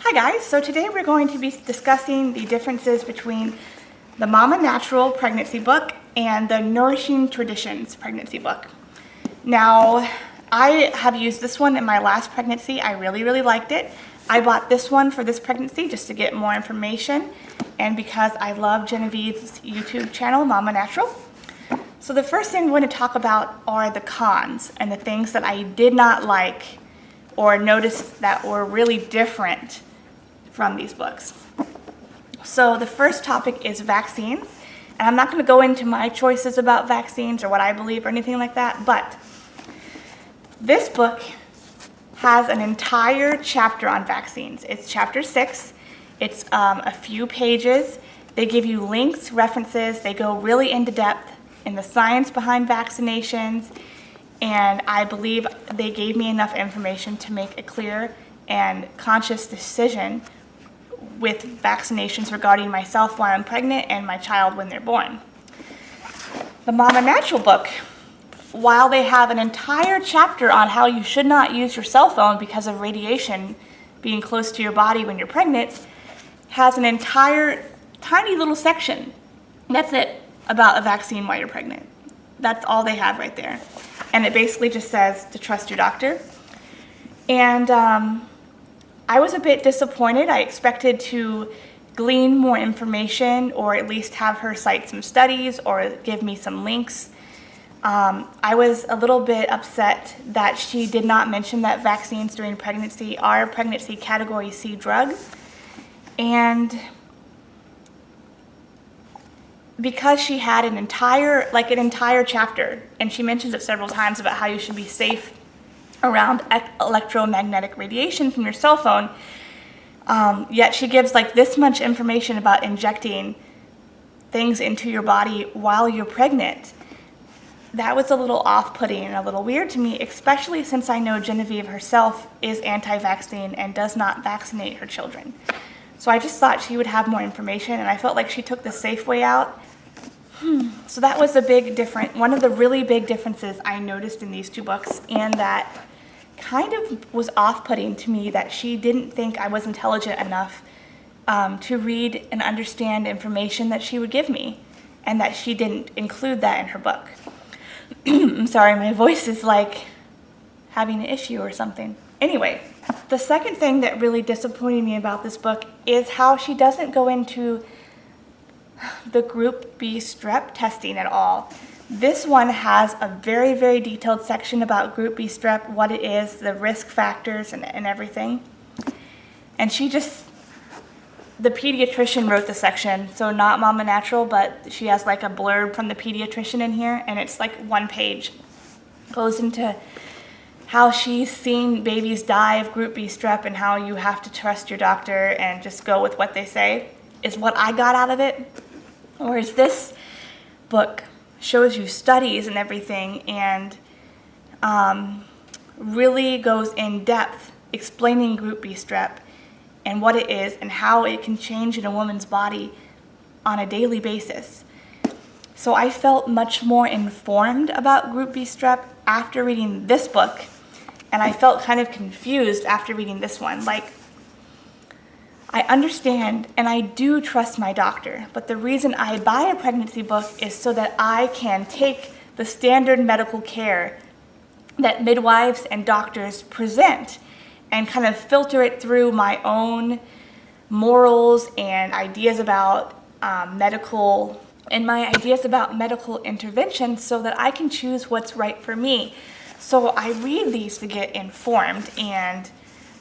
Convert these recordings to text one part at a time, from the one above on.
Hi guys, so today we're going to be discussing the differences between the Mama Natural pregnancy book and the Nourishing Traditions pregnancy book. Now, I have used this one in my last pregnancy. I really liked it. I bought this one for this pregnancy just to get more information and because I love Genevieve's YouTube channel, Mama Natural. So the first thing we're going to talk about are the cons and the things that I did not like or notice that were really different from these books. So the first topic is vaccines, and I'm not going to go into my choices about vaccines or what I believe or anything like that, but this book has an entire chapter on vaccines. It's chapter 6. It's a few pages. They give you links, references. They go really into depth in the science behind vaccinations, and I believe they gave me enough information to make a clear and conscious decision with vaccinations regarding myself while I'm pregnant and my child when they're born. The Mama Natural book, while they have an entire chapter on how you should not use your cell phone because of radiation being close to your body when you're pregnant, has an entire tiny little section. That's it, about a vaccine while you're pregnant. That's all they have right there. And it basically just says to trust your doctor. And I was a bit disappointed. I expected to glean more information or at least have her cite some studies or give me some links. I was a little bit upset that she did not mention that vaccines during pregnancy are a pregnancy category C drug. And because she had an entire chapter, and she mentions it several times about how you should be safe around electromagnetic radiation from your cell phone, yet she gives like this much information about injecting things into your body while you're pregnant. That was a little off-putting and a little weird to me, especially since I know Genevieve herself is anti-vaccine and does not vaccinate her children. So I just thought she would have more information, and I felt like she took the safe way out. So that was one of the really big differences I noticed in these two books, and that kind of was off-putting to me, that she didn't think I was intelligent enough to read and understand information that she would give me, and that she didn't include that in her book. I'm sorry, my voice is like having an issue or something. Anyway, the second thing that really disappointed me about this book is how she doesn't go into the Group B strep testing at all. This one has a very detailed section about Group B strep, what it is, the risk factors, and everything. And the pediatrician wrote the section, so not Mama Natural, but she has like a blurb from the pediatrician in here, and it's like one page. Goes into how she's seen babies die of Group B strep and how you have to trust your doctor and just go with what they say, is what I got out of it. Whereas this book shows you studies and everything, and really goes in depth explaining Group B strep and what it is and how it can change in a woman's body on a daily basis. So I felt much more informed about Group B strep after reading this book, and I felt kind of confused after reading this one. Like, I understand and I do trust my doctor, but the reason I buy a pregnancy book is so that I can take the standard medical care that midwives and doctors present and kind of filter it through my own morals and ideas about medical intervention so that I can choose what's right for me. So I read these to get informed, and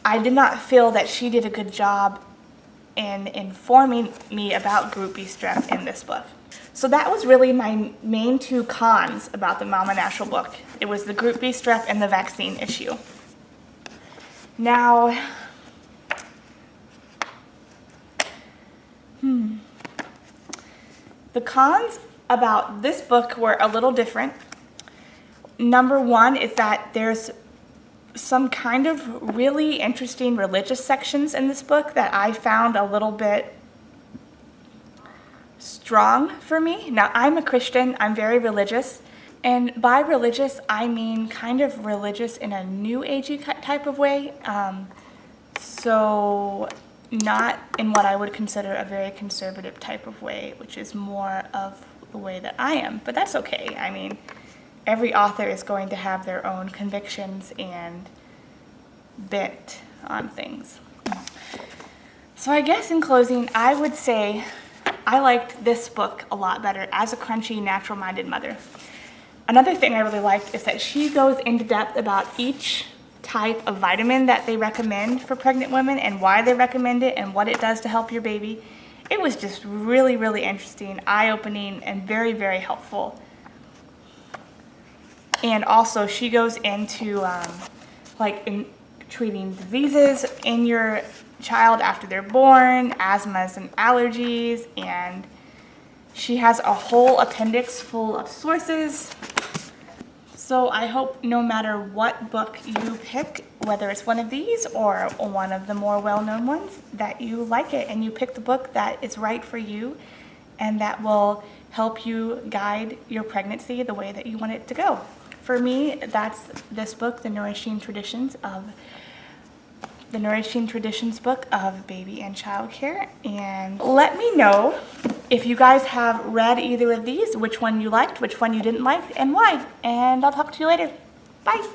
I did not feel that she did a good job in informing me about Group B strep in this book. So that was really my main two cons about the Mama Natural book. It was the Group B strep and the vaccine issue. Now, the cons about this book were a little different. Number one is that there's some kind of really interesting religious sections in this book that I found a little bit strong for me. Now, I'm a Christian, I'm very religious, and by religious, I mean kind of religious in a new agey type of way. So not in what I would consider a very conservative type of way, which is more of the way that I am. But that's okay. I mean, every author is going to have their own convictions and bent on things. So I guess in closing, I would say I liked this book a lot better as a crunchy, natural-minded mother. Another thing I really liked is that she goes into depth about each type of vitamin that they recommend for pregnant women and why they recommend it and what it does to help your baby. It was just really, really interesting, eye-opening, and very, very helpful. And also she goes into in treating diseases in your child after they're born, asthmas and allergies, and she has a whole appendix full of sources. So I hope no matter what book you pick, whether it's one of these or one of the more well-known ones, that you like it and you pick the book that is right for you and that will help you guide your pregnancy the way that you want it to go. For me, that's this book, The Nourishing Traditions book of baby and child care. And let me know if you guys have read either of these, which one you liked, which one you didn't like, and why. And I'll talk to you later. Bye.